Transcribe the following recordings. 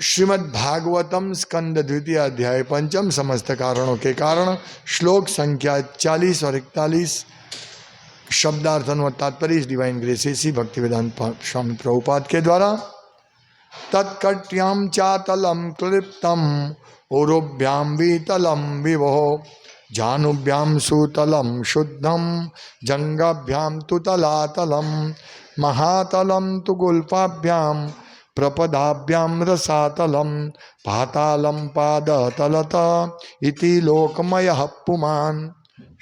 श्रीमद् भागवतम स्कंद द्वितीय अध्याय पंचम समस्त कारणों के कारण श्लोक संख्या 40 और 41 शब्दार्थन व तात्पर्य इस डिवाइन ग्रेस इसी भक्ति वेदांत स्वामी प्रभुपाद के द्वारा तत्कट्याम चातलम क्लिप्तम उरुभ्याम वीतलम विभो जानुभ्याम सुतलम शुद्धम जंगाभ्याम तु तलातलम महातलम तु गुल्फाभ्याम प्रपदाभ्याम रसातलम पातालम पादतलत इति लोकमयः पुमान।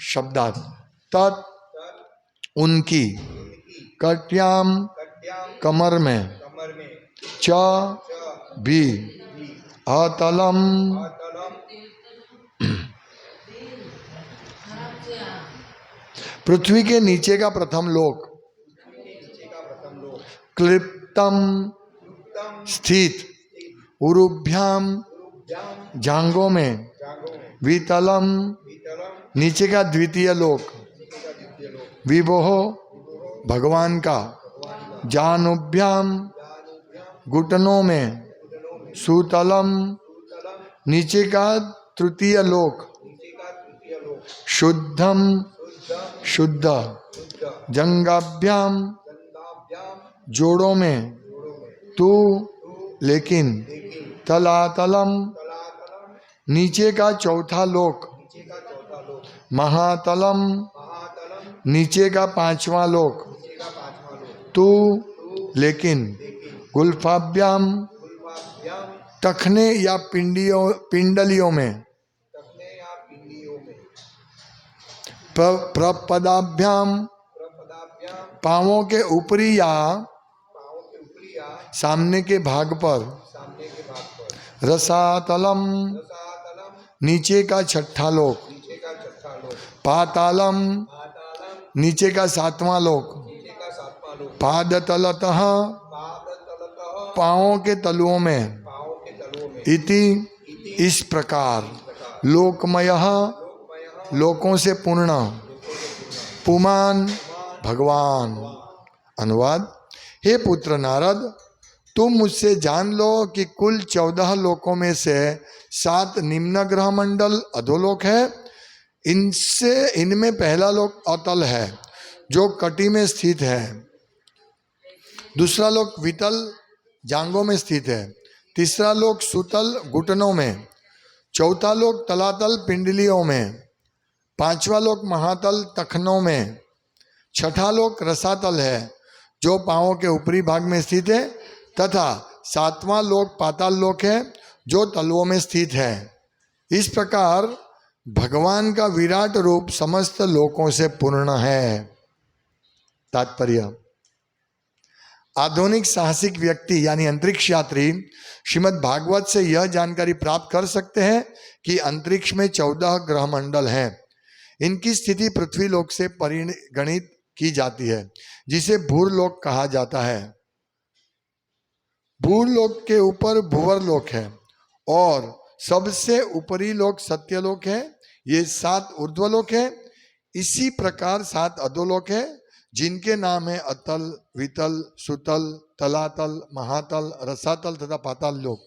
शब्दार्थ तत् उनकी कट्याम कमर में च भी अतलम पृथ्वी के नीचे का प्रथम लोक क्लिप्तम स्थित उरुभ्याम जांगों में वितलम नीचे का द्वितीय लोक विभोह भगवान का जानुभ्याम घुटनों में सुतलम नीचे का तृतीय लोक शुद्धम शुद्ध जंगाभ्याम जोड़ों में तू लेकिन तलातलम नीचे का चौथा लोक महातलम नीचे का पांचवा लोक तू लेकिन गुल्फाभ्याम टखने या पिंडलियों में प्रपदाभ्याम पांवों के ऊपरी या सामने के भाग पर रसातलम नीचे का छठा लोक पातालम नीचे का सातवां लोक पादतलतः पांवों के तलुओं में इति इस प्रकार लोकमयः लोकों से पूर्ण पुमान भगवान। अनुवाद हे पुत्र नारद तुम मुझसे जान लो कि कुल 14 लोकों में से 7 निम्न ग्रह मंडल अधोलोक है। इनमें पहला लोक अतल है जो कटी में स्थित है। दूसरा लोक वितल जांगों में स्थित है। तीसरा लोक सुतल घुटनों में। चौथा लोक तलातल पिंडलियों में। पांचवा लोक महातल तखनों में। छठा लोक रसातल है जो पांवों के ऊपरी भाग में स्थित है तथा सातवां लोक पाताल लोक है जो तलवों में स्थित है। इस प्रकार भगवान का विराट रूप समस्त लोकों से पूर्ण है। तात्पर्य आधुनिक साहसिक व्यक्ति यानी अंतरिक्ष यात्री श्रीमद् भागवत से यह जानकारी प्राप्त कर सकते हैं कि अंतरिक्ष में 14 ग्रह मंडल हैं। इनकी स्थिति पृथ्वी लोक से परिगणित की जाती है जिसे भूरलोक कहा जाता है। भूरलोक के ऊपर भूवर लोक है और सबसे ऊपरी लोक सत्यलोक है। ये 7 ऊर्ध्वलोक है। इसी प्रकार 7 अधोलोक है जिनके नाम है अतल वितल सुतल तलातल महातल रसातल तथा पाताल लोक।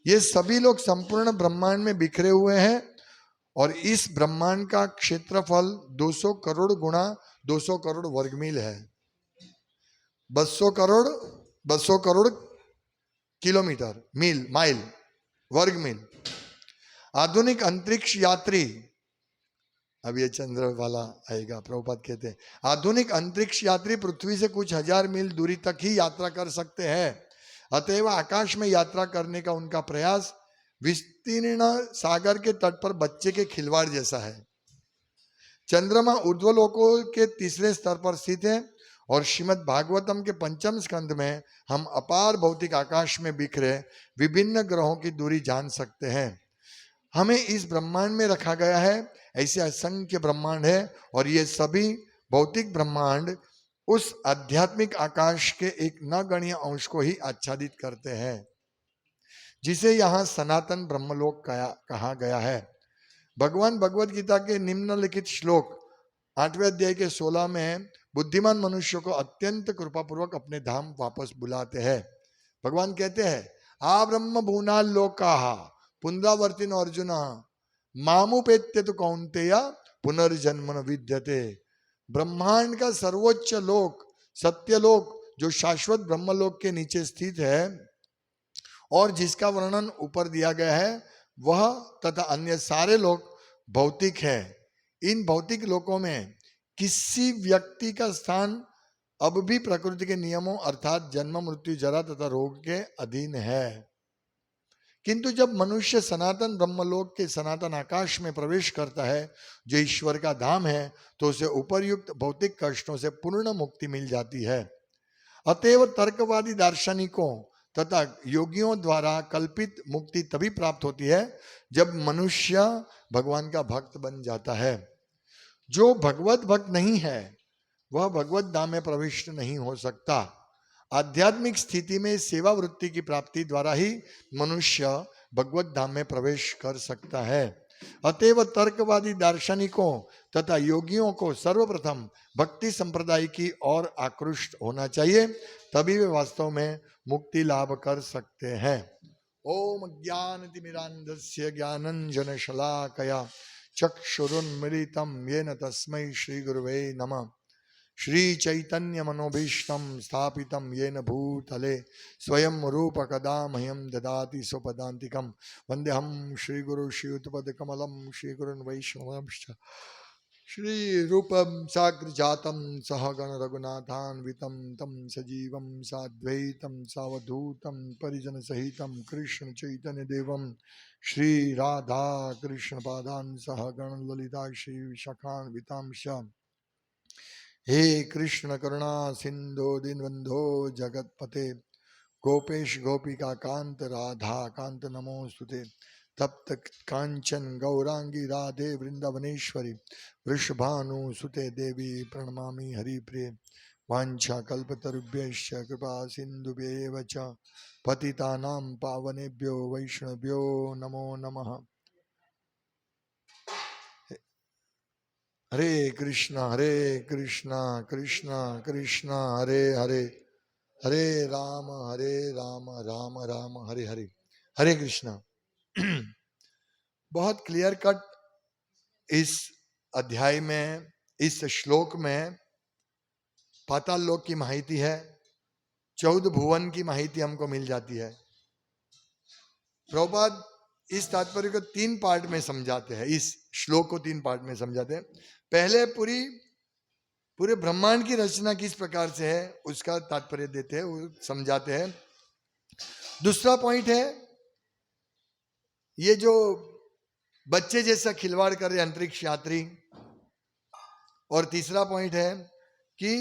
ये सभी लोग संपूर्ण ब्रह्मांड में बिखरे हुए हैं और इस ब्रह्मांड का क्षेत्रफल 200 करोड़ गुणा 200 करोड़ वर्गमील है। 200 करोड़ किलोमीटर मील माइल वर्गमील। आधुनिक अंतरिक्ष यात्री अब ये चंद्र वाला आएगा। प्रभुपाद कहते हैं आधुनिक अंतरिक्ष यात्री पृथ्वी से कुछ हजार मील दूरी तक ही यात्रा कर सकते हैं। अतएव आकाश में यात्रा करने का उनका प्रयास विस्तीर्ण सागर के तट पर बच्चे के खिलवाड़ जैसा है। चंद्रमा ऊर्ध्वलोकों के तीसरे स्तर पर स्थित है और श्रीमद् भागवतम के पंचम स्कंद में हम अपार भौतिक आकाश में बिखरे विभिन्न ग्रहों की दूरी जान सकते हैं। हमें इस ब्रह्मांड में रखा गया है। ऐसे असंख्य ब्रह्मांड है और ये सभी भौतिक ब्रह्मांड उस आध्यात्मिक आकाश के एक नगण्य अंश को ही आच्छादित करते हैं जिसे यहाँ सनातन ब्रह्मलोक कहा गया है। भगवान भगवद गीता के निम्नलिखित श्लोक 8वें अध्याय के 16 में बुद्धिमान मनुष्य को अत्यंत कृपापूर्वक अपने धाम वापस बुलाते हैं। भगवान कहते हैं आ ब्रह्म भूना लोका पुनरावर्तिन अर्जुन मामुपेत्य तो कौन्तेय पुनर्जन्म न विद्यते। ब्रह्मांड का सर्वोच्च लोक सत्यलोक जो शाश्वत ब्रह्मलोक के नीचे स्थित है और जिसका वर्णन ऊपर दिया गया है, वह तथा अन्य सारे लोक भौतिक है। इन भौतिक लोकों में किसी व्यक्ति का स्थान अब भी प्रकृति के नियमों अर्थात जन्म मृत्यु जरा तथा रोग के अधीन है। किंतु जब मनुष्य सनातन ब्रह्मलोक के सनातन आकाश में प्रवेश करता है जो ईश्वर का धाम है, तो उसे उपर्युक्त भौतिक कष्टों से पूर्ण मुक्ति मिल जाती है। अतएव तर्कवादी दार्शनिकों तथा योगियों द्वारा कल्पित मुक्ति तभी प्राप्त होती है जब मनुष्य भगवान का भक्त बन जाता है। जो भगवत भक्त नहीं है वह भगवत धाम में प्रविष्ट नहीं हो सकता। आध्यात्मिक स्थिति में सेवा वृत्ति की प्राप्ति द्वारा ही मनुष्य भगवत धाम में प्रवेश कर सकता है। अतएव तर्कवादी दार्शनिकों तथा योगियों को सर्वप्रथम भक्ति संप्रदाय की ओर आकृष्ट होना चाहिए, तभी वे वास्तव में मुक्ति लाभ कर सकते हैं। ओम ज्ञानतिमिरान्धस्य ज्ञानंजन शलाकया चक्षुरुन्मीलितं येन तस्मै श्री गुरुवे नमः। श्री चैतन्य मनोभीष्टं स्थापितं येन भूतले स्वयं रूप कदा मह्यं ददाति स्वपदान्तिकं। वन्देऽहं श्रीगुरु श्रीयुतपदकमलं श्रीगुरुन् वैष्णवांश्च श्रीरूपं साग्रजातं सहगण रघुनाथान्वितं तं सजीवं साद्वैतं सावधूतं परिजनसहितं कृष्ण चैतन्य देवं श्री राधा कृष्ण पादान् सहगण ललिता श्री विशाखान्वितांश्च। हे कृष्ण करुणा सिंधु दीनबंधो जगतपते गोपेश गोपिका कांत राधा कांत नमोस्तुते। तप्त कांचन गौरांगी राधे वृंदावनेश्वरी वृषभानुसुते देवी प्रणमामि हरिप्रिये। वाञ्छा कल्पतरुभ्यश्च कृपा सिन्धुभ्येव च पतितानां पावनेभ्यो वैष्णवेभ्यो नमो नमः। हरे कृष्णा कृष्णा कृष्णा हरे हरे हरे राम राम राम हरे हरे। हरे कृष्णा। बहुत क्लियर कट इस अध्याय में इस श्लोक में पाताल लोक की माहिती है, 14 भुवन की माहिती हमको मिल जाती है। प्रभुपाद इस तात्पर्य को 3 पार्ट में समझाते हैं, इस श्लोक को 3 पार्ट में समझाते हैं। पहले पूरे ब्रह्मांड की रचना किस प्रकार से है उसका तात्पर्य देते हैं, वो समझाते हैं। दूसरा पॉइंट है ये जो बच्चे जैसा खिलवाड़ कर रहे अंतरिक्ष यात्री। और तीसरा पॉइंट है कि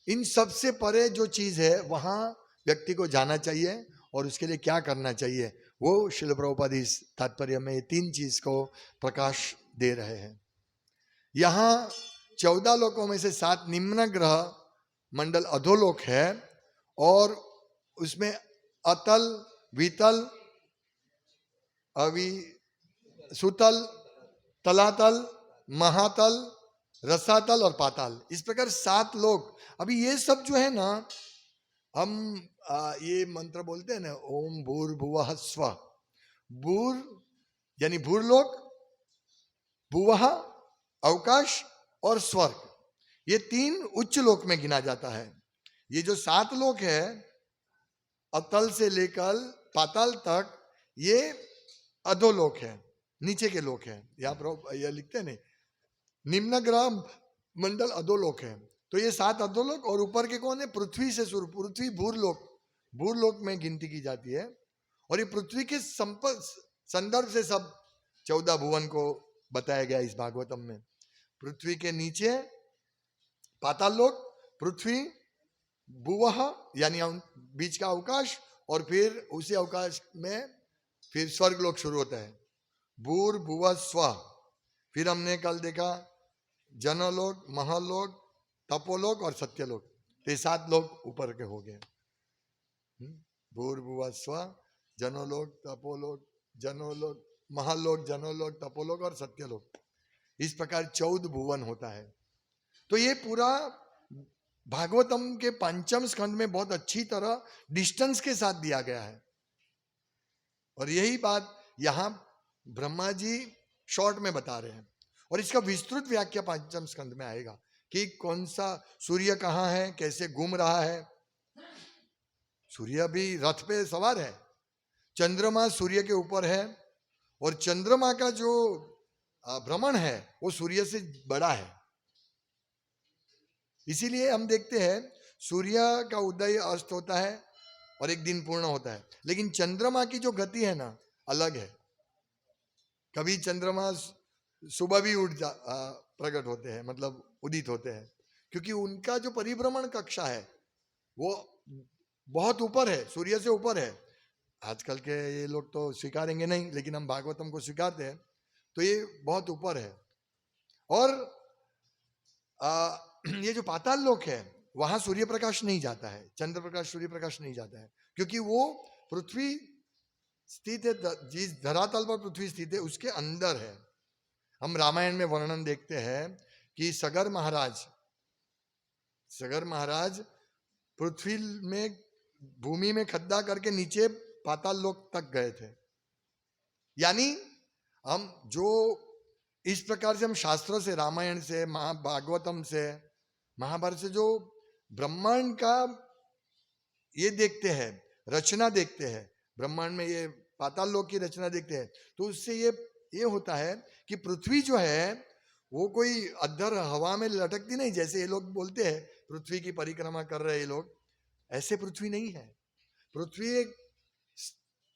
इन सबसे परे जो चीज है वहां व्यक्ति को जाना चाहिए और उसके लिए क्या करना चाहिए, वो श्रील प्रभुपाद इस तात्पर्य में ये 3 चीज को प्रकाश दे रहे हैं। यहाँ 14 लोकों में से 7 निम्न ग्रह मंडल अधोलोक है और उसमें अतल वितल सुतल तलातल महातल रसातल और पाताल, इस प्रकार 7 लोक। अभी ये सब जो है ना, हम ये मंत्र बोलते हैं ना, ओम भूर्भुवः स्वः। भूर यानी भूरलोक, भुवः अवकाश और स्वर्ग, ये 3 उच्च लोक में गिना जाता है। ये जो 7 लोक है अतल से लेकर पाताल तक, ये अधोलोक है, नीचे के लोक है। यहाँ पर यह लिखते हैं निम्न ग्रह मंडल अधोलोक है। तो ये 7 अधोलोक और ऊपर के कौन है? पृथ्वी से शुरू, पृथ्वी भूरलोक में गिनती की जाती है। और ये पृथ्वी के संदर्भ से सब 14 भुवन को बताया गया इस भागवतम में। पृथ्वी के नीचे पाताल लोक, पृथ्वी, भुवः यानी बीच का अवकाश, और फिर उसी अवकाश में फिर स्वर्ग लोक शुरू होता है, भूर भुवः स्वः। फिर हमने कल देखा जनलोक, महालोक, तपोलोक और सत्यलोक। तो 7 लोक ऊपर के हो गए, भूर भुवः स्वः, जनलोक, तपोलोक, जनोलोक, महालोक, जनोलोक, तपोलोक और सत्यलोक। इस प्रकार 14 भुवन होता है। तो ये पूरा भागवतम के 5वें स्कंद में बहुत अच्छी तरह डिस्टेंस के साथ दिया गया है। और यही बात यहां ब्रह्मा जी शॉर्ट में बता रहे हैं, और इसका विस्तृत व्याख्या पंचम स्कंद में आएगा कि कौन सा सूर्य कहाँ है, कैसे घूम रहा है। सूर्य भी रथ पे सवार है, चंद्रमा सूर्य के ऊपर है, और चंद्रमा का जो भ्रमण है वो सूर्य से बड़ा है। इसीलिए हम देखते हैं सूर्य का उदय अस्त होता है और एक दिन पूर्ण होता है, लेकिन चंद्रमा की जो गति है ना अलग है। कभी चंद्रमा सुबह भी प्रकट होते हैं, मतलब उदित होते हैं, क्योंकि उनका जो परिभ्रमण कक्षा है वो बहुत ऊपर है, सूर्य से ऊपर है। आजकल के ये लोग तो स्वीकारेंगे नहीं, लेकिन हम भागवतम को स्वीकारते हैं, तो ये बहुत ऊपर है। और ये जो पाताल लोक है वहां सूर्य प्रकाश नहीं जाता है, चंद्र प्रकाश सूर्य प्रकाश नहीं जाता है, क्योंकि वो पृथ्वी स्थित है, जिस धरातल पर पृथ्वी स्थित है उसके अंदर है। हम रामायण में वर्णन देखते हैं कि सगर महाराज पृथ्वी में, भूमि में खड्डा करके नीचे पाताल लोक तक गए थे। यानी हम जो इस प्रकार से हम शास्त्रों से, रामायण से, भागवतम से, महाभारत से जो ब्रह्मांड का ये देखते हैं, रचना देखते हैं, ब्रह्मांड में ये पाताल लोक की रचना देखते हैं, तो उससे ये होता है कि पृथ्वी जो है वो कोई अद्धर हवा में लटकती नहीं, जैसे ये लोग बोलते हैं पृथ्वी की परिक्रमा कर रहे ये लोग, ऐसे पृथ्वी नहीं है। पृथ्वी एक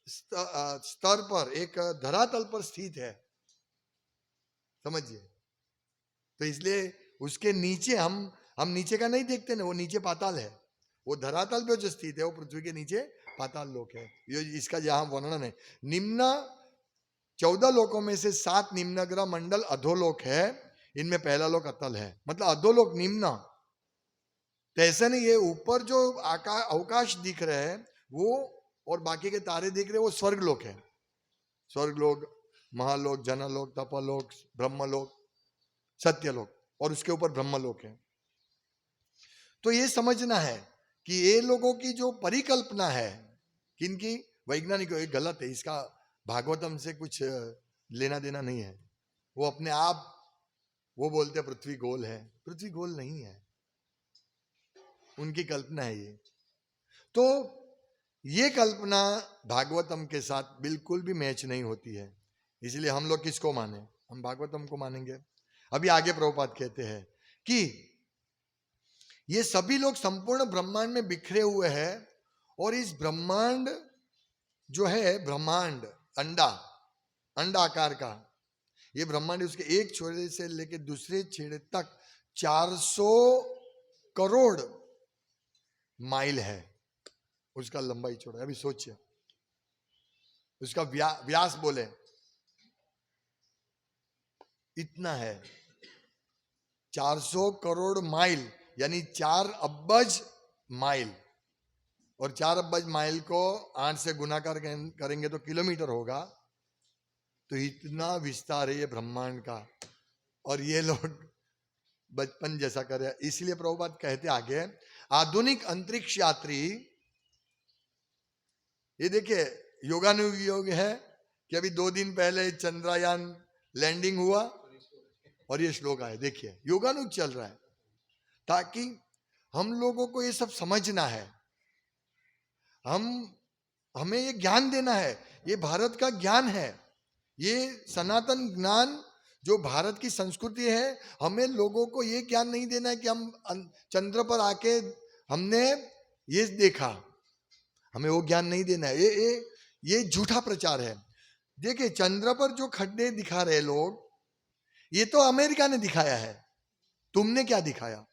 स्तर पर, एक धरातल पर स्थित है, समझिए। तो इसलिए उसके नीचे हम नीचे का नहीं देखते ना, वो नीचे पाताल है, वो धरातल पे जो स्थित है वो पृथ्वी के नीचे पाताल लोक है। ये इसका जहां वर्णन है, निम्न 14 लोकों में से 7 निम्न ग्रह मंडल अधोलोक है, इनमें पहला लोक अतल है, मतलब अधोलोक निम्न। तो ऐसा नहीं है ऊपर जो अवकाश दिख रहे हैं वो और बाकी के तारे दिख रहे हैं वो स्वर्ग लोक है। स्वर्ग लोक, महालोक, जनलोक, तपलोक, ब्रह्मलोक, सत्यलोक, और उसके ऊपर ब्रह्मलोक है। तो ये समझना है कि ये लोगों की जो परिकल्पना है, किनकी, वैज्ञानिकों, ये गलत है, इसका भागवतम से कुछ लेना देना नहीं है। वो अपने आप वो बोलते हैं पृथ्वी गोल है, पृथ्वी गोल नहीं है, उनकी कल्पना है ये। तो ये कल्पना भागवतम के साथ बिल्कुल भी मैच नहीं होती है, इसलिए हम लोग किसको माने, हम भागवतम को मानेंगे। अभी आगे प्रभुपाद कहते हैं कि ये सभी लोग संपूर्ण ब्रह्मांड में बिखरे हुए हैं, और इस ब्रह्मांड जो है, ब्रह्मांड अंडा आकार का ये ब्रह्मांड, उसके एक छोरे से लेकर दूसरे छेड़े तक 400 करोड़ माइल है उसका लंबाई चौड़ाई। अभी सोचिए उसका व्यास बोले इतना है, 400 करोड़ माइल, यानी 4 अब्ज माइल, और 4 अब्ज माइल को 8 से गुना करेंगे तो किलोमीटर होगा। तो इतना विस्तार है ये ब्रह्मांड का, और ये लोग बचपन जैसा करे। इसलिए प्रभुपाद कहते आगे, आधुनिक अंतरिक्ष यात्री, ये देखिए योगानुयोग है कि अभी 2 दिन पहले चंद्रयान लैंडिंग हुआ और ये श्लोक आए, देखिए योगानुग चल रहा है, ताकि हम लोगों को ये सब समझना है, हमें ये ज्ञान देना है, ये भारत का ज्ञान है, ये सनातन ज्ञान जो भारत की संस्कृति है। हमें लोगों को ये ज्ञान नहीं देना है कि हम चंद्र पर आके हमने ये देखा, हमें वो ज्ञान नहीं देना है। ये झूठा प्रचार है। देखिए चंद्र पर जो खड्डे दिखा रहे लोग, ये तो अमेरिका ने दिखाया है, तुमने क्या दिखाया?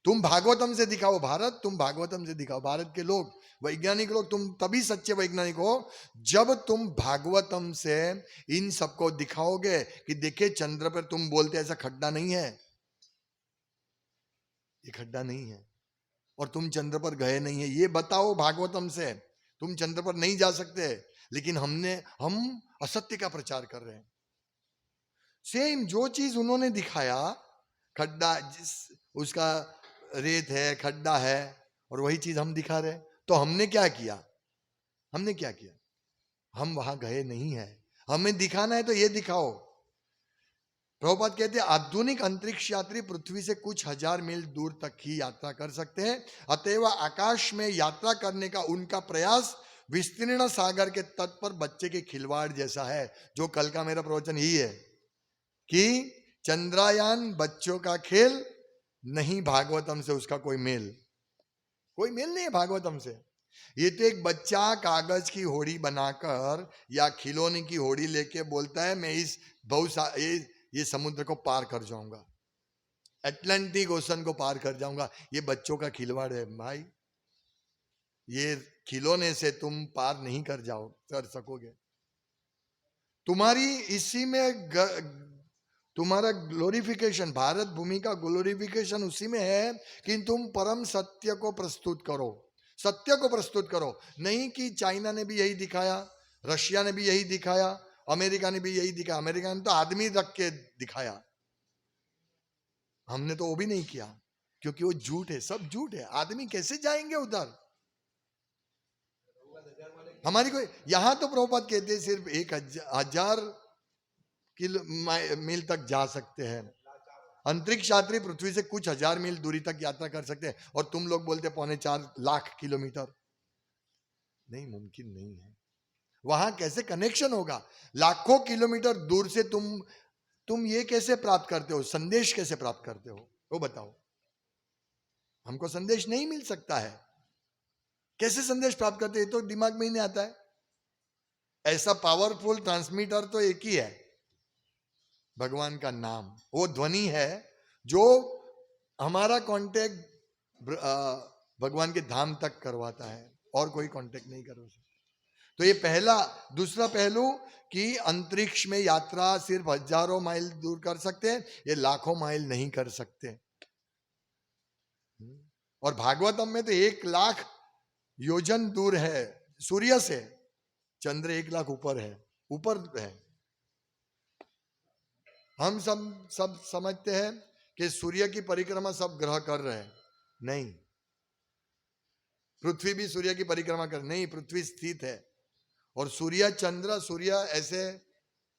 तुम भागवतम से दिखाओ भारत, तुम भागवतम से दिखाओ भारत के लोग, वैज्ञानिक लोग। तुम तभी सच्चे वैज्ञानिक हो जब तुम भागवतम से इन सबको दिखाओगे कि देखिए चंद्र पर, तुम बोलते ऐसा खड्डा नहीं है, ये खड्डा नहीं है, और तुम चंद्र पर गए नहीं है, ये बताओ भागवतम से। तुम चंद्र पर नहीं जा सकते, लेकिन हम असत्य का प्रचार कर रहे हैं। सेम जो चीज उन्होंने दिखाया, खड्डा, उसका रेत है, खड्डा है, और वही चीज हम दिखा रहे हैं। तो हमने क्या किया? हम वहां गए नहीं है, हमें दिखाना है तो ये दिखाओ। प्रभुपाद कहते हैं आधुनिक अंतरिक्ष यात्री पृथ्वी से कुछ हजार मील दूर तक ही यात्रा कर सकते हैं, अतएव आकाश में यात्रा करने का उनका प्रयास विस्तीर्ण सागर के तट पर बच्चे के खिलवाड़ जैसा है। जो कल का मेरा प्रवचन ही है कि चंद्रयान बच्चों का खेल नहीं, भागवतम से उसका कोई मेल नहीं है भागवतम से। ये तो एक बच्चा कागज की होड़ी बनाकर या खिलौने की होड़ी लेके बोलता है मैं इस ये समुद्र को पार कर जाऊंगा, अटलांटिक ओशन को पार कर जाऊंगा। ये बच्चों का खिलवाड़ है भाई, ये खिलौने से तुम पार नहीं कर सकोगे। तुम्हारी इसी में तुम्हारा ग्लोरिफिकेशन, भारत भूमि का ग्लोरिफिकेशन उसी में है कि तुम परम सत्य को प्रस्तुत करो, सत्य को प्रस्तुत करो। नहीं कि चाइना ने भी यही दिखाया, रशिया ने भी यही दिखाया, अमेरिका ने भी यही दिखाया। अमेरिका ने तो आदमी रख के दिखाया, हमने तो वो भी नहीं किया क्योंकि वो झूठ है, सब झूठ है। आदमी कैसे जाएंगे उधर? हमारी कोई यहां तो प्रभुपाद कहते हैं सिर्फ 1000 मील तक जा सकते हैं। अंतरिक्ष यात्री पृथ्वी से कुछ हजार मील दूरी तक यात्रा कर सकते हैं, और तुम लोग बोलते 4.25 किलोमीटर। नहीं, मुमकिन नहीं है। वहां कैसे कनेक्शन होगा? लाखों किलोमीटर दूर से तुम ये कैसे प्राप्त करते हो? संदेश कैसे प्राप्त करते हो वो बताओ। हमको संदेश नहीं मिल सकता है, कैसे संदेश प्राप्त करते हैं? तो दिमाग में ही नहीं आता है। ऐसा पावरफुल ट्रांसमीटर तो एक ही है, भगवान का नाम। वो ध्वनि है जो हमारा कांटेक्ट भगवान के धाम तक करवाता है, और कोई कांटेक्ट नहीं कर सकता। तो ये पहला। दूसरा पहलू कि अंतरिक्ष में यात्रा सिर्फ हजारों माइल दूर कर सकते हैं, ये लाखों माइल नहीं कर सकते। और भागवतम में तो 1 लाख योजन दूर है सूर्य से, चंद्र 1 लाख ऊपर है। हम सब समझते हैं कि सूर्य की परिक्रमा सब ग्रह कर रहे हैं, नहीं। पृथ्वी भी सूर्य की परिक्रमा कर नहीं, पृथ्वी स्थित है और सूर्य ऐसे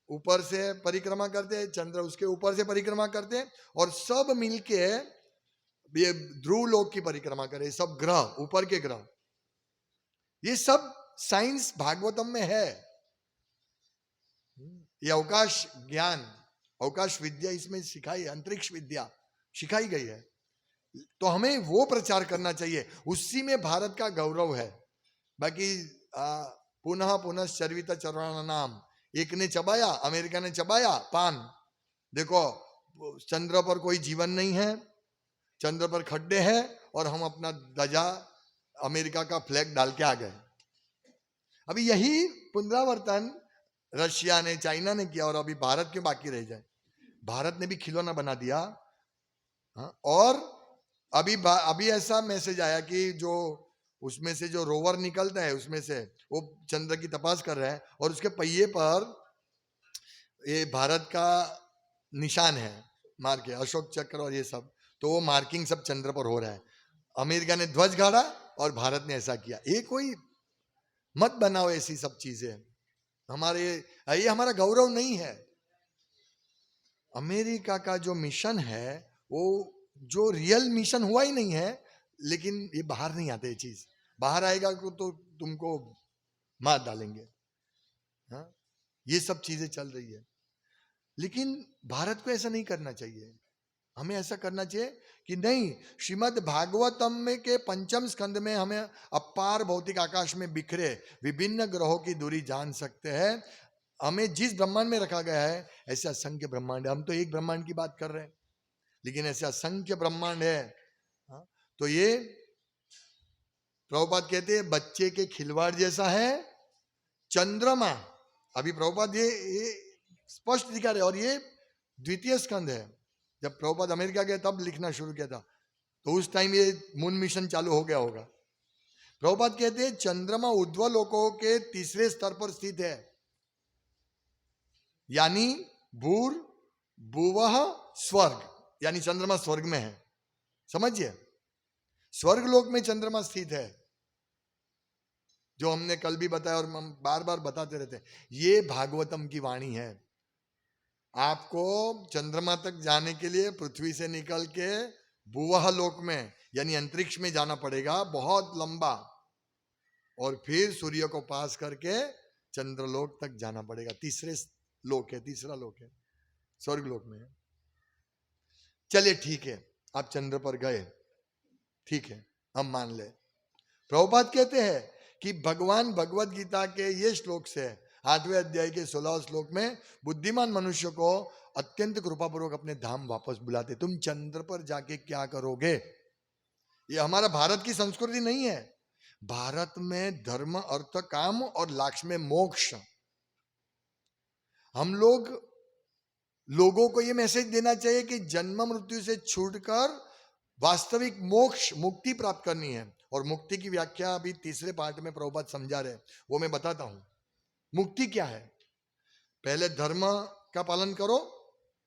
ऊपर से परिक्रमा करते हैं, चंद्र उसके ऊपर से परिक्रमा करते हैं, और सब मिलके ये ध्रुव लोक की परिक्रमा करे। सब ग्रह, ऊपर के ग्रह, ये सब साइंस भागवतम में है। ये अवकाश ज्ञान, अवकाश विद्या इसमें सिखाई, अंतरिक्ष विद्या सिखाई गई है। तो हमें वो प्रचार करना चाहिए, उसी में भारत का गौरव है। बाकी पुनः पुनः चर्वित चरवाना नाम, एक ने चबाया, अमेरिका ने चबाया पान। देखो चंद्र पर कोई जीवन नहीं है, चंद्र पर खड्डे हैं, और हम अपना ध्वजा अमेरिका का फ्लैग डाल के आ गए। अभी यही पुनरावर्तन रशिया ने, चाइना ने किया, और अभी भारत क्यों बाकी रह जाए? भारत ने भी खिलौना बना दिया। और अभी ऐसा मैसेज आया कि जो उसमें से जो रोवर निकलता है उसमें से वो चंद्र की तपास कर रहा है, और उसके पहिए पर ये भारत का निशान है मार के, अशोक चक्र और ये सब। तो वो मार्किंग सब चंद्र पर हो रहा है। अमेरिका ने ध्वज गाड़ा और भारत ने ऐसा किया। ये कोई मत बनाओ ऐसी सब चीजें, ये हमारा गौरव नहीं है। अमेरिका का जो मिशन है वो जो रियल मिशन हुआ ही नहीं है, लेकिन ये बाहर नहीं आते। ये चीज बाहर आएगा तो तुमको मार डालेंगे। हाँ, ये सब चीजें चल रही है, लेकिन भारत को ऐसा नहीं करना चाहिए। हमें ऐसा करना चाहिए कि नहीं, श्रीमद् भागवतम में के 5म स्कंद में हमें अपार भौतिक आकाश में बिखरे विभिन्न ग्रहों की दूरी जान सकते हैं। हमें जिस ब्रह्मांड में रखा गया है ऐसे असंख्य ब्रह्मांड है। हम तो एक ब्रह्मांड की बात कर रहे हैं, लेकिन ऐसे असंख्य ब्रह्मांड है। तो ये प्रभुपाद कहते हैं बच्चे के खिलवाड़ जैसा है चंद्रमा। अभी प्रभुपाद ये स्पष्ट दिखा रहे, और ये 2य स्कंद है। जब प्रभुपाद अमेरिका गए तब लिखना शुरू किया था, तो उस टाइम ये मून मिशन चालू हो गया होगा। प्रभुपाद कहते हैं चंद्रमा ऊर्ध्व लोकों के 3रे स्तर पर स्थित है, यानी भूर भुवः स्वर्ग, यानी चंद्रमा स्वर्ग में है। समझिए, स्वर्ग लोक में चंद्रमा स्थित है। जो हमने कल भी बताया और हम बार बार बताते रहते हैं, ये भागवतम की वाणी है। आपको चंद्रमा तक जाने के लिए पृथ्वी से निकल के भुवः लोक में यानी अंतरिक्ष में जाना पड़ेगा, बहुत लंबा, और फिर सूर्य को पास करके चंद्रलोक तक जाना पड़ेगा। तीसरे लोक है, तीसरा लोक है, स्वर्ग लोक में है। चलिए ठीक है, आप चंद्र पर गए, ठीक है, हम मान ले। प्रभुपाद कहते हैं कि भगवान भगवत गीता के ये श्लोक से 8वें अध्याय के 16वें श्लोक में बुद्धिमान मनुष्य को अत्यंत कृपापूर्वक अपने धाम वापस बुलाते। तुम चंद्र पर जाके क्या करोगे? ये हमारा भारत की संस्कृति नहीं है। भारत में धर्म, अर्थ, काम और लाक्ष में मोक्ष। हम लोगों को ये मैसेज देना चाहिए कि जन्म मृत्यु से छूटकर वास्तविक मोक्ष, मुक्ति प्राप्त करनी है। और मुक्ति की व्याख्या अभी तीसरे पार्ट में प्रभुपाद समझा रहे, वो मैं बताता हूं। मुक्ति क्या है? पहले धर्म का पालन करो,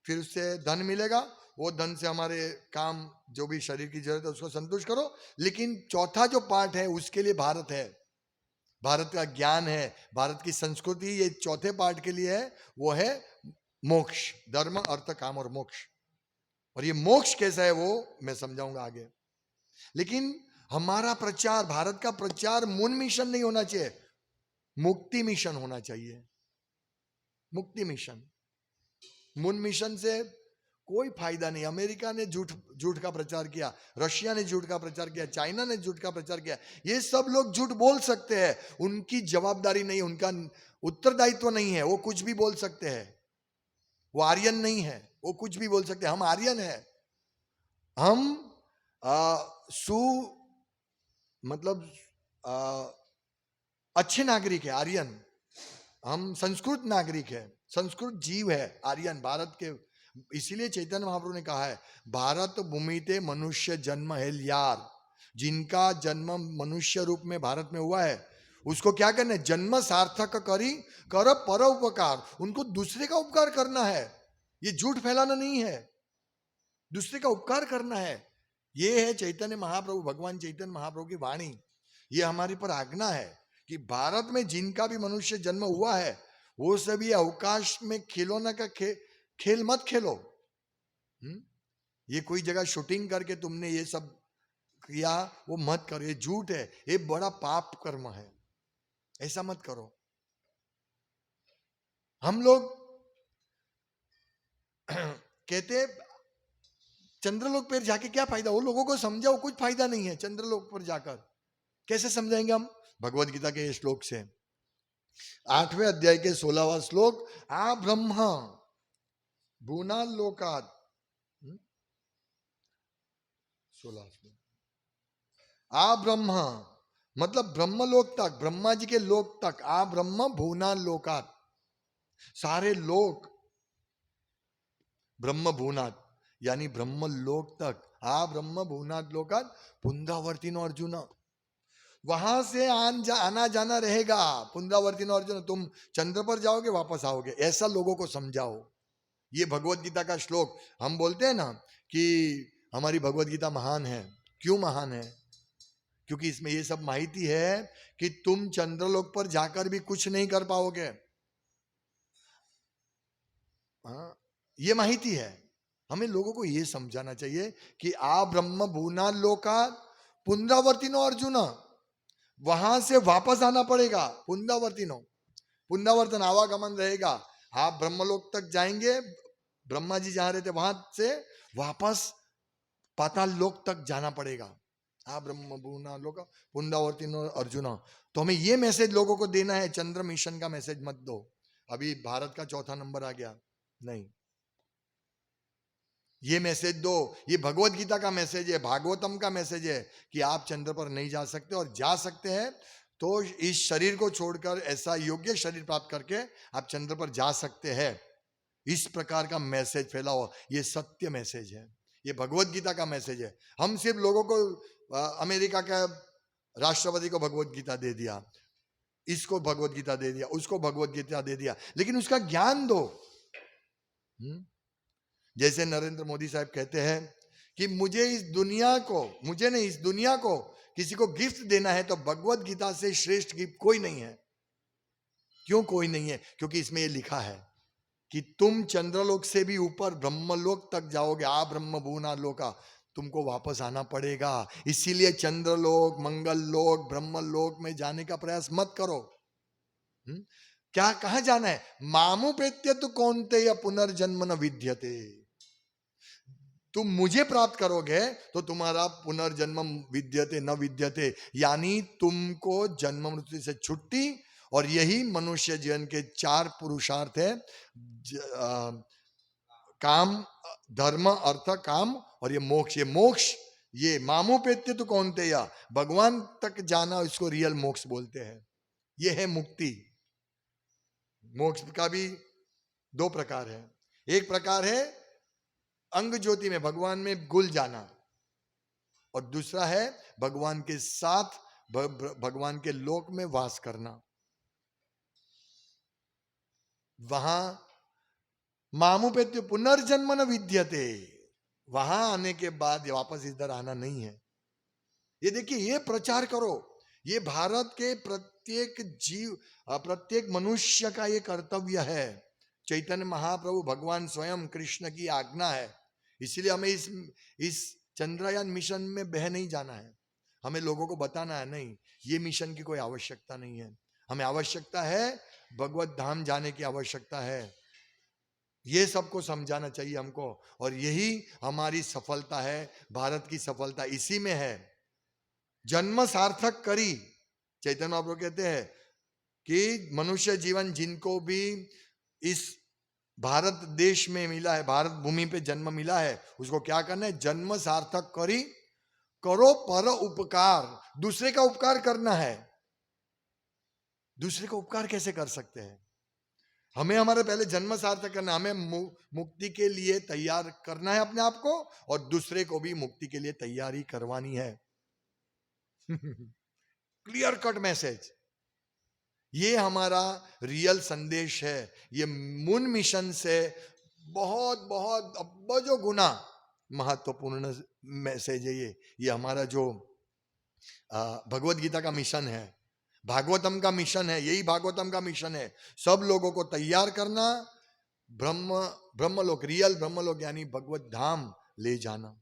फिर उससे धन मिलेगा, वो धन से हमारे काम, जो भी शरीर की जरूरत है उसको संतुष्ट करो। लेकिन चौथा जो पार्ट है उसके लिए भारत है, भारत का ज्ञान है, भारत की संस्कृति, ये चौथे पार्ट के लिए है, वो है मोक्ष। धर्म, अर्थ, काम और मोक्ष। और ये मोक्ष कैसा है वो मैं समझाऊंगा आगे। लेकिन हमारा प्रचार, भारत का प्रचार मून मिशन नहीं होना चाहिए, मुक्ति मिशन होना चाहिए। मुक्ति मिशन, मून मिशन से कोई फायदा नहीं। अमेरिका ने झूठ का प्रचार किया, रशिया ने झूठ का प्रचार किया, चाइना ने झूठ का प्रचार किया। ये सब लोग झूठ बोल सकते हैं, उनकी जवाबदारी नहीं, उनका उत्तरदायित्व नहीं है, वो कुछ भी बोल सकते हैं। वो आर्यन नहीं है, वो कुछ भी बोल सकते हैं। हम आर्यन है, हम मतलब अच्छे नागरिक है आर्यन। हम संस्कृत नागरिक है, संस्कृत जीव है आर्यन भारत के। इसीलिए चैतन्य महाप्रभु ने कहा है, भारत भूमिते मनुष्य जन्म है यार। जिनका जन्म मनुष्य रूप में भारत में हुआ है उसको क्या करना है? जन्म सार्थक करी कर पर उपकार। उनको दूसरे का उपकार करना है, ये झूठ फैलाना नहीं है, दूसरे का उपकार करना है। ये है चैतन्य महाप्रभु, भगवान चैतन्य महाप्रभु की वाणी। ये हमारे पर आज्ञा है कि भारत में जिनका भी मनुष्य जन्म हुआ है वो सभी अवकाश में खिलौना का खेल मत खेलो। ये कोई जगह शूटिंग करके तुमने ये सब किया, वो मत करो, ये झूठ है, ये बड़ा पाप कर्म है, ऐसा मत करो। हम लोग कहते चंद्रलोक पर जाके क्या फायदा? वो लोगों को समझाओ, कुछ फायदा नहीं है चंद्रलोक पर जाकर। कैसे समझाएंगे हम? भगवत गीता के श्लोक से, 8वें अध्याय के 16वां श्लोक, आ ब्रह्म भूनालोकात्, 16 श्लोक। आ ब्रह्म मतलब ब्रह्मलोक तक, ब्रह्मा जी के लोक तक। आ ब्रह्म भूनालोकात्, सारे लोक, ब्रह्म भूनाथ यानी ब्रह्म लोक तक। आ ब्रह्म भूनाथ लोकात् पुनरावर्तिनो अर्जुन, वहां से आना जाना रहेगा। पुनरावर्तिनो अर्जुन, तुम चंद्र पर जाओगे वापस आओगे, ऐसा लोगों को समझाओ। ये भगवत गीता का श्लोक। हम बोलते हैं ना कि हमारी भगवत गीता महान है। क्यों महान है? क्योंकि इसमें ये सब माहिती है कि तुम चंद्रलोक पर जाकर भी कुछ नहीं कर पाओगे। हाँ, ये माहिती है। हमें लोगों को ये समझाना चाहिए कि आ ब्रह्म भूना लोका पुनरावर्तिनो अर्जुन, वहां से वापस आना पड़ेगा। पुनरावर्तिनो, पुनरावर्तन आवागमन रहेगा। आप ब्रह्मलोक तक जाएंगे, ब्रह्मा जी जहां रहते वहां से वापस पाताल लोक तक जाना पड़ेगा। आ ब्रह्म भूना लोक पुनरावर्तिनो अर्जुन। तो हमें ये मैसेज लोगों को देना है, चंद्र मिशन का मैसेज मत दो। अभी भारत का चौथा नंबर आ गया, नहीं, ये मैसेज दो। ये भगवत गीता का मैसेज है, भागवतम का मैसेज है कि आप चंद्र पर नहीं जा सकते, और जा सकते हैं तो इस शरीर को छोड़कर ऐसा योग्य शरीर प्राप्त करके आप चंद्र पर जा सकते हैं। इस प्रकार का मैसेज फैलाओ, ये सत्य मैसेज है, ये भगवत गीता का मैसेज है। हम सिर्फ लोगों को अमेरिका का राष्ट्रपति को भगवत गीता दे दिया, इसको भगवत गीता दे दिया, उसको भगवत गीता दे दिया, लेकिन उसका ज्ञान दो। जैसे नरेंद्र मोदी साहब कहते हैं कि मुझे नहीं, इस दुनिया को किसी को गिफ्ट देना है तो भगवत गीता से श्रेष्ठ गिफ्ट कोई नहीं है। क्यों कोई नहीं है? क्योंकि इसमें ये लिखा है कि तुम चंद्रलोक से भी ऊपर ब्रह्मलोक तक जाओगे, आ ब्रह्म भुवना लोका, तुमको वापस आना पड़ेगा। इसीलिए चंद्रलोक, मंगल लोक, ब्रह्मलोक में जाने का प्रयास मत करो। क्या कहां जाना है? मामुपेत्य तो कौन्तेय पुनर्जन्म न विद्यते। तुम मुझे प्राप्त करोगे तो तुम्हारा पुनर्जन्म विद्यते न विद्यते, यानी तुमको जन्म मृत्यु से छुट्टी। और यही मनुष्य जीवन के 4 पुरुषार्थ है, काम, धर्म, अर्थ, काम और ये मोक्ष। ये मोक्ष, ये मामुपेत्य तो कौन्तेय, भगवान तक जाना, इसको रियल मोक्ष बोलते हैं। ये है मुक्ति। मोक्ष का भी 2 प्रकार है। एक प्रकार है अंग ज्योति में भगवान में घुल जाना, और दूसरा है भगवान के साथ भगवान के लोक में वास करना। वहां मामुपेत्य पुनर्जन्म न विद्यते, वहां आने के बाद वापस इधर आना नहीं है। ये देखिए, ये प्रचार करो। ये भारत के प्रत्येक जीव, प्रत्येक मनुष्य का ये कर्तव्य है। चैतन्य महाप्रभु भगवान स्वयं कृष्ण की आज्ञा है। इसीलिए हमें इस चंद्रयान मिशन में बह नहीं जाना है। हमें लोगों को बताना है, नहीं, ये मिशन की कोई आवश्यकता नहीं है। हमें आवश्यकता है भगवत धाम जाने की आवश्यकता है। ये सबको समझाना चाहिए हमको, और यही हमारी सफलता है। भारत की सफलता इसी में है। जन्म सार्थक करी, चैतन्य महाप्रभु कहते हैं कि मनुष्य जीवन जिनको भी इस भारत देश में मिला है, भारत भूमि पे जन्म मिला है, उसको क्या करना है? जन्म सार्थक करी, करो पर उपकार। दूसरे का उपकार करना है। दूसरे का उपकार कैसे कर सकते हैं? हमें हमारे पहले जन्म सार्थक करना, हमें मुक्ति के लिए तैयार करना है अपने आप को, और दूसरे को भी मुक्ति के लिए तैयारी करवानी है। Clear cut message. ये हमारा रियल संदेश है। ये मून मिशन से बहुत बहुत अब्बजों गुना महत्वपूर्ण मैसेज है। ये हमारा जो भगवत गीता का मिशन है, भागवतम का मिशन है, यही भागवतम का मिशन है। सब लोगों को तैयार करना, ब्रह्मलोक, रियल ब्रह्मलोक यानी भगवत धाम ले जाना।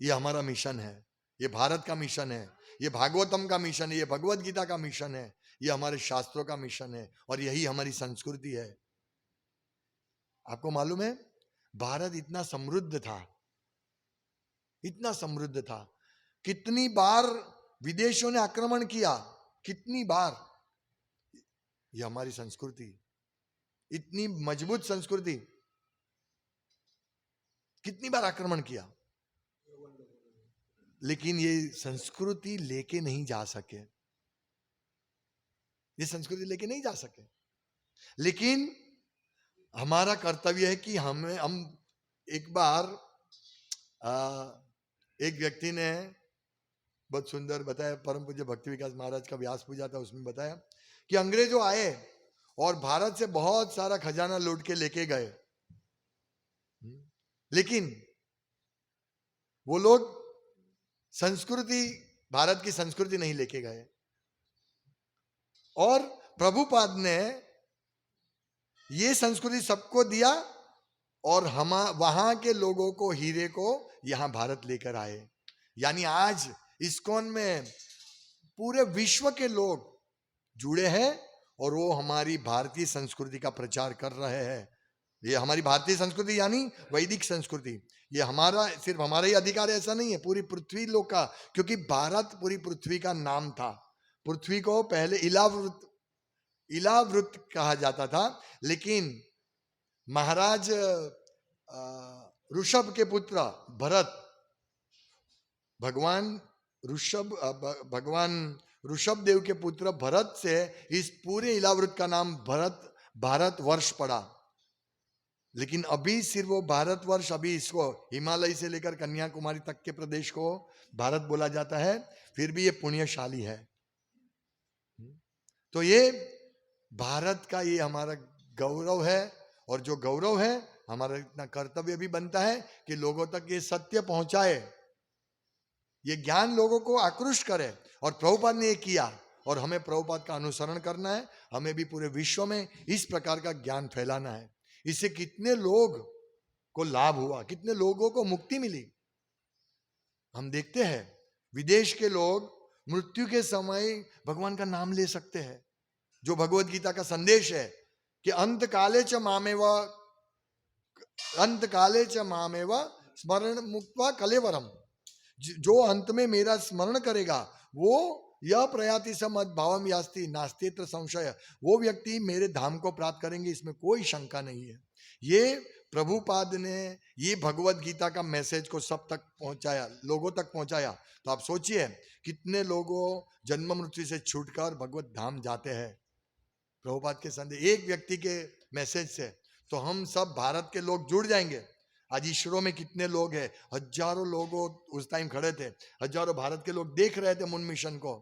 ये हमारा मिशन है। ये भारत का मिशन है। ये भागवतम का मिशन है। ये भगवत गीता का मिशन है। ये हमारे शास्त्रों का मिशन है, और यही हमारी संस्कृति है। आपको मालूम है, भारत इतना समृद्ध था, इतना समृद्ध था। कितनी बार विदेशों ने आक्रमण किया, कितनी बार। ये हमारी संस्कृति, इतनी मजबूत संस्कृति, कितनी बार आक्रमण किया, लेकिन ये संस्कृति लेके नहीं जा सके। ये संस्कृति लेके नहीं जा सके। लेकिन हमारा कर्तव्य है कि हम एक बार एक व्यक्ति ने बहुत सुंदर बताया, परम पूज्य भक्ति विकास महाराज का व्यास पूजा था, उसमें बताया कि अंग्रेजों आए और भारत से बहुत सारा खजाना लूट के लेके गए, लेकिन वो लोग संस्कृति, भारत की संस्कृति नहीं लेके गए। और प्रभुपाद ने ये संस्कृति सबको दिया, और हम वहां के लोगों को, हीरे को यहां भारत लेकर आए। यानी आज इस्कॉन में पूरे विश्व के लोग जुड़े हैं, और वो हमारी भारतीय संस्कृति का प्रचार कर रहे हैं। ये हमारी भारतीय संस्कृति यानी वैदिक संस्कृति, ये हमारा, सिर्फ हमारा ही अधिकार है ऐसा नहीं है, पूरी पृथ्वी लोग का। क्योंकि भारत पूरी पृथ्वी का नाम था। पृथ्वी को पहले इलावृत कहा जाता था, लेकिन महाराज ऋषभ के पुत्र भरत, भगवान ऋषभ देव के पुत्र भरत से इस पूरे इलावृत का नाम भारत वर्ष पड़ा। लेकिन अभी सिर्फ वो भारतवर्ष, अभी इसको हिमालय से लेकर कन्याकुमारी तक के प्रदेश को भारत बोला जाता है। फिर भी ये पुण्यशाली है। तो ये भारत का, ये हमारा गौरव है, और जो गौरव है हमारा इतना कर्तव्य भी बनता है कि लोगों तक ये सत्य पहुंचाए। ये ज्ञान लोगों को आकृष्ट करे, और प्रभुपाद ने ये किया, और हमें प्रभुपाद का अनुसरण करना है। हमें भी पूरे विश्व में इस प्रकार का ज्ञान फैलाना है। इससे कितने लोग को लाभ हुआ, कितने लोगों को मुक्ति मिली। हम देखते हैं विदेश के लोग मृत्यु के समय भगवान का नाम ले सकते हैं। जो भगवत गीता का संदेश है कि अंत काले च मामेव स्मरण मुक्त्वा कलेवरम, जो अंत में मेरा स्मरण करेगा वो यह प्रयाति समद भावम यास्ति नास्तित्र संशय, वो व्यक्ति मेरे धाम को प्राप्त करेंगे, इसमें कोई शंका नहीं है। ये प्रभुपाद ने ये भगवत गीता का मैसेज को सब तक पहुंचाया, लोगों तक पहुंचाया। तो आप सोचिए कितने लोगों जन्म मृत्यु से छूटकर भगवत धाम जाते हैं प्रभुपाद के संदेश, एक व्यक्ति के मैसेज से। तो हम सब भारत के लोग जुड़ जाएंगे। आज ईश्वरों में कितने लोग हैं, हजारों लोग उस टाइम खड़े थे, हजारों भारत के लोग देख रहे थे मून मिशन को।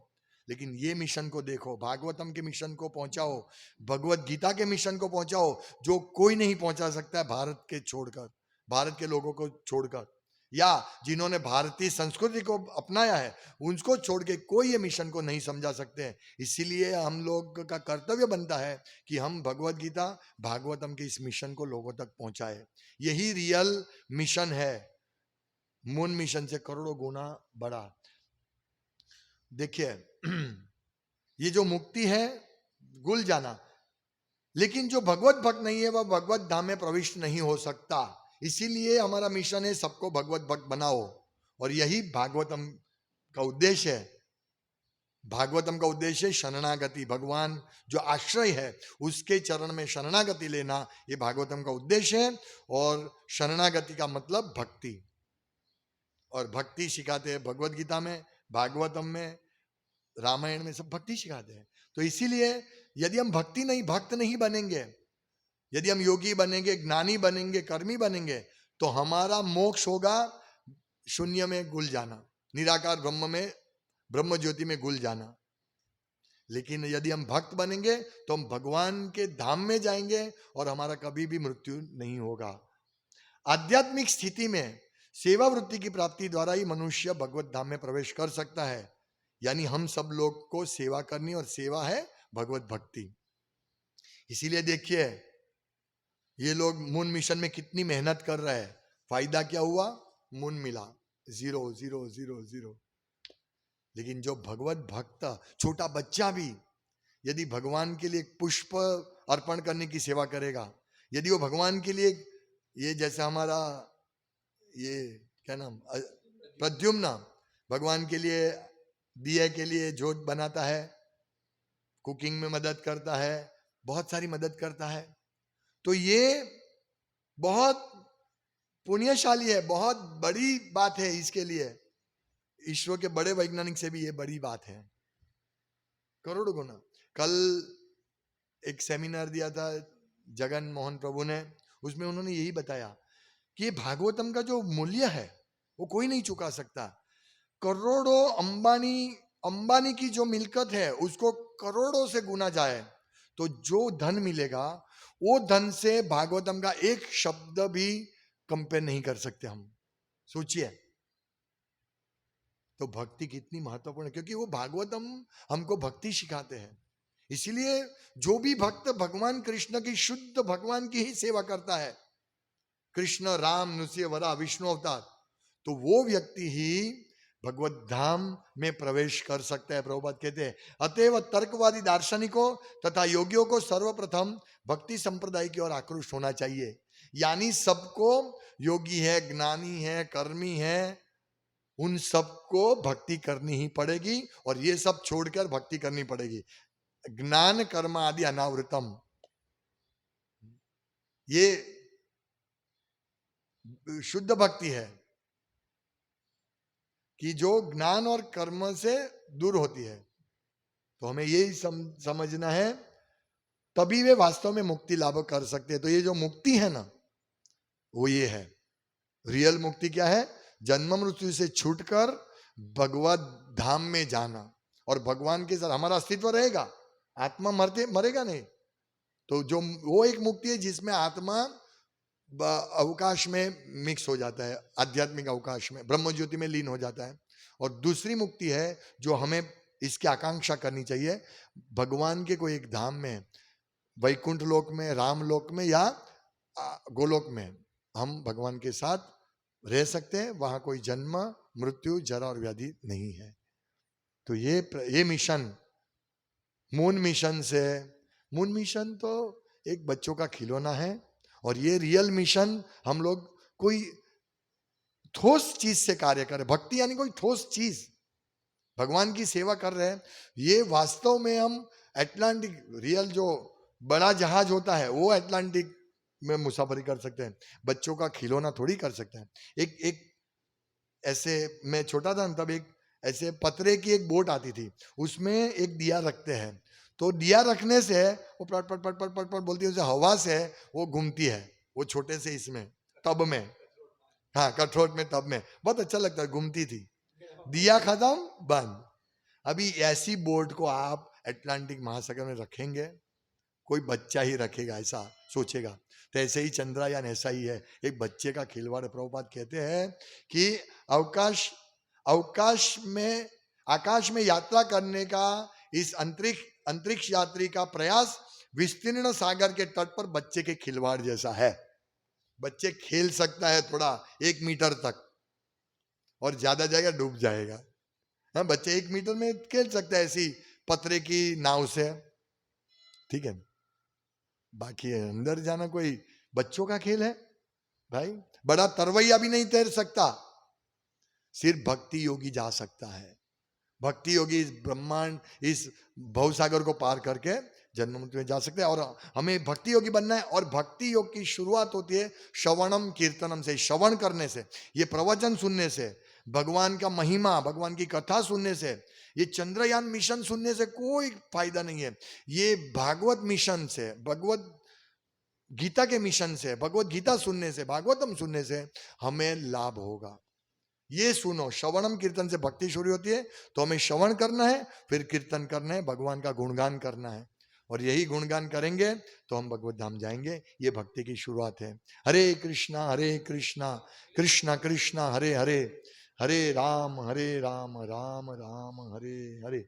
लेकिन ये मिशन को देखो, भागवतम के मिशन को पहुंचाओ, भगवत गीता के मिशन को पहुंचाओ, जो कोई नहीं पहुंचा सकता है भारत के छोड़कर, भारत के लोगों को छोड़कर, या जिन्होंने भारतीय संस्कृति को अपनाया है उनको छोड़ के कोई ये मिशन को नहीं समझा सकते हैं। इसीलिए हम लोग का कर्तव्य बनता है कि हम भगवत गीता भागवतम के इस मिशन को लोगों तक पहुंचाए। यही रियल मिशन है, मून मिशन से करोड़ों गुना बड़ा। देखिए ये जो मुक्ति है गुल जाना, लेकिन जो भगवत भक्त नहीं है वह भगवत धाम में प्रविष्ट नहीं हो सकता। इसीलिए हमारा मिशन है सबको भगवत भक्त बनाओ, और यही भागवतम का उद्देश्य है। भागवतम का उद्देश्य शरणागति, भगवान जो आश्रय है उसके चरण में शरणागति लेना, ये भागवतम का उद्देश्य है। और शरणागति का मतलब भक्ति, और भक्ति सिखाते हैं भगवत गीता में, भागवतम में, रामायण में, सब भक्ति सिखाते हैं। तो इसीलिए यदि हम भक्त नहीं बनेंगे, यदि हम योगी बनेंगे, ज्ञानी बनेंगे, कर्मी बनेंगे, तो हमारा मोक्ष होगा शून्य में घुल जाना, निराकार ब्रह्म में, ब्रह्म ज्योति में घुल जाना। लेकिन यदि हम भक्त बनेंगे तो हम भगवान के धाम में जाएंगे और हमारा कभी भी मृत्यु नहीं होगा। आध्यात्मिक स्थिति में सेवा वृत्ति की प्राप्ति द्वारा ही मनुष्य भगवत धाम में प्रवेश कर सकता है। यानी हम सब लोग को सेवा करनी, और सेवा है भगवत भक्ति। इसीलिए देखिए ये लोग मून मिशन में कितनी मेहनत कर रहे हैं, फायदा क्या हुआ? मून मिला, 0 0 0 0। लेकिन जो भगवत भक्त, छोटा बच्चा भी यदि भगवान के लिए पुष्प अर्पण करने की सेवा करेगा, यदि वो भगवान के लिए, ये जैसे हमारा ये क्या नाम प्रद्युम्न भगवान के लिए दिए के लिए जोत बनाता है, कुकिंग में मदद करता है, बहुत सारी मदद करता है, तो ये बहुत पुण्यशाली है, बहुत बड़ी बात है इसके लिए। ईश्वर के बड़े वैज्ञानिक से भी ये बड़ी बात है, करोड़ों गुना। कल एक सेमिनार दिया था जगन मोहन प्रभु ने, उसमें उन्होंने यही बताया कि भागवतम का जो मूल्य है वो कोई नहीं चुका सकता। करोड़ों अंबानी की जो मिल्कत है उसको करोड़ों से गुना जाए तो जो धन मिलेगा वो धन से भागवतम का एक शब्द भी कंपेयर नहीं कर सकते हम। सोचिए तो भक्ति कितनी महत्वपूर्ण है, क्योंकि वो भागवतम हमको भक्ति सिखाते हैं। इसीलिए जो भी भक्त भगवान कृष्ण की, शुद्ध भगवान की ही सेवा करता है, कृष्ण राम नृसिंह वरा विष्णु अवतार, तो वो व्यक्ति ही भगवत धाम में प्रवेश कर सकता है। प्रभुपाद कहते हैं अतएव तर्कवादी दार्शनिकों तथा योगियों को सर्वप्रथम भक्ति संप्रदाय की ओर आकृष्ट होना चाहिए। यानी सबको, योगी है, ज्ञानी है, कर्मी है, उन सबको भक्ति करनी ही पड़ेगी, और ये सब छोड़कर भक्ति करनी पड़ेगी। ज्ञान कर्म आदि अनावृतम, ये शुद्ध भक्ति है कि जो ज्ञान और कर्म से दूर होती है। तो हमें यही समझना है, तभी वे वास्तव में मुक्ति लाभ कर सकते हैं। तो ये जो मुक्ति है ना, वो ये है रियल मुक्ति। क्या है? जन्म मृत्यु से छूटकर भगवत धाम में जाना, और भगवान के साथ हमारा अस्तित्व रहेगा, आत्मा मरेगा नहीं। तो जो वो एक मुक्ति है जिसमें आत्मा अवकाश में मिक्स हो जाता है, आध्यात्मिक अवकाश में, ब्रह्म ज्योति में लीन हो जाता है, और दूसरी मुक्ति है जो हमें इसकी आकांक्षा करनी चाहिए, भगवान के कोई एक धाम में, वैकुंठ लोक में, राम लोक में या गोलोक में हम भगवान के साथ रह सकते हैं, वहां कोई जन्म मृत्यु जरा और व्याधि नहीं है। तो ये मिशन मून मिशन से, मून मिशन तो एक बच्चों का खिलौना है, और ये रियल मिशन हम लोग कोई ठोस चीज से कार्य करें। भक्ति यानी कोई ठोस चीज, भगवान की सेवा कर रहे हैं, ये वास्तव में हम अटलांटिक, रियल जो बड़ा जहाज होता है वो अटलांटिक में मुसाफरी कर सकते हैं, बच्चों का खिलौना थोड़ी कर सकते हैं। एक ऐसे, मैं छोटा था तब एक ऐसे पतरे की एक बोट आती थी, उसमें एक दिया रखते हैं, तो दिया रखने से वो पट पट पट पट पट पट बोलती है, उसे हवा से वो घूमती है, वो छोटे से इसमें टब में, हाँ कठोट में टब में, बहुत अच्छा लगता है, घूमती थी, दिया खत्म बंद। अभी ऐसी बोट को आप अटलांटिक महासागर में रखेंगे, कोई बच्चा ही रखेगा ऐसा सोचेगा। तो ऐसे ही चंद्रयान ऐसा ही है, एक बच्चे का खिलवाड़। प्रभुपाद कहते हैं कि आकाश में यात्रा करने का इस अंतरिक्ष यात्री का प्रयास विस्तीर्ण सागर के तट पर बच्चे के खिलवाड़ जैसा है। बच्चे खेल सकता है थोड़ा 1 मीटर तक, और ज्यादा जाएगा डूब जाएगा। हाँ, बच्चे 1 मीटर में खेल सकता है ऐसी पतरे की नाव से, ठीक है। बाकी अंदर जाना कोई बच्चों का खेल है भाई, बड़ा तरवैया भी नहीं तैर सकता, सिर्फ भक्ति योगी जा सकता है। भक्ति योगी इस ब्रह्मांड, इस भवसागर को पार करके जन्म मृत्यु में जा सकते हैं। और हमें भक्ति योगी बनना है, और भक्ति योग की शुरुआत होती है श्रवणम कीर्तनम से, श्रवण करने से, ये प्रवचन सुनने से, भगवान का महिमा, भगवान की कथा सुनने से। ये चंद्रयान मिशन सुनने से कोई फायदा नहीं है, ये भागवत मिशन से, भगवत गीता के मिशन से, भगवत गीता सुनने से, भागवतम सुनने से हमें लाभ होगा। ये सुनो, श्रवणम कीर्तन से भक्ति शुरू होती है, तो हमें श्रवण करना है, फिर कीर्तन करना है, भगवान का गुणगान करना है, और यही गुणगान करेंगे तो हम भगवत धाम जाएंगे। ये भक्ति की शुरुआत है। हरे कृष्णा कृष्णा कृष्णा हरे हरे, हरे राम राम राम हरे हरे।